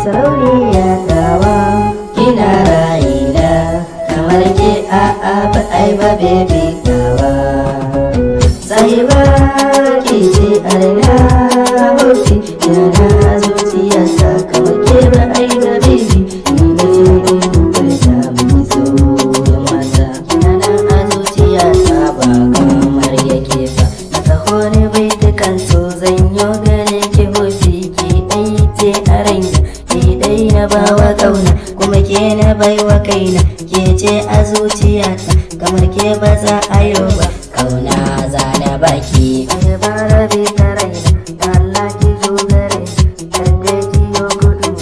sarauniya tawa. Kina ra'ina kamar ke a'a ba ai ba baby tawa. Sahiba ki ce arna bauchi yana zuciyarsa kamar ke ba ai ba baby. Ni ne furta mai so da mata yana a zuciyarsa ba kamar yake ba. Na taho ne bai dukan so zan yo gare ki hofi ki dai ce a raina ki dai na bawa kauna kuma ke na baiwa kaina ke ce a zuciyata kamar ke ba za a yi ba. Kauna zana baki ai ba rabi ta raina da Allah ki zo gare kadda ki yo gudu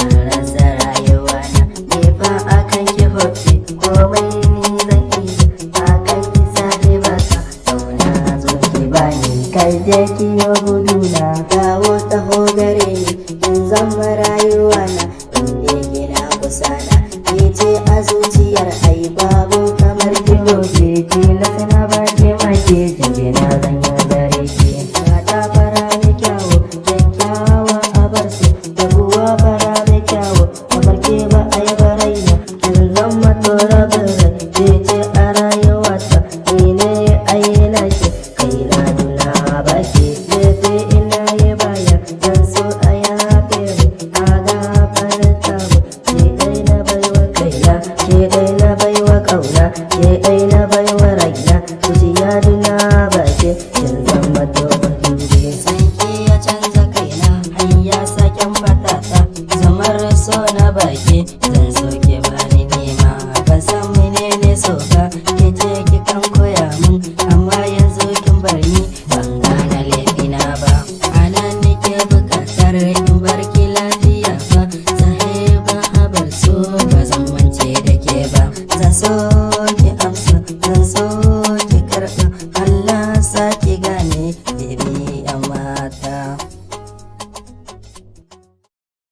an rasa rayuwa na ne fa akan ki hofi komai ni zan iya akan ki sake bata. Kauna zo ki bani kadda ki yo gudu na dawo taho gare ni in zama rayuwa na inda kina kusa na ke ce a zuciyar ai babu kamar ki hofi ki na ba ke ma ke jinjina zan yi gare ki. Mata fara da kyawu kyakkyawa a bar su da buwa fara da kyawu kamar ke ba a yi baraina kin zama tora birai ke ce a rayuwata ni ne ai na ke kai na duna ba ke lefe ina yi baya zan so a yafe mu a gafarta mu ke dai na baiwa kaina ke dai na baiwa kauna ke dai na baiwa raina zuciya duna ba ke kin zama dogon dube. Sanki ya canza kaina har ya saken fatata zamar so na baki zan so ke bani nema ban san menene so ka ke ce ki kan koya min amma yanzu kin bar ni ban gane laifina ba. Anan nake bukatar in bar ki lafiya ba sahiba habar so ba zan mance da ke ba. Zan so ki amsa zan so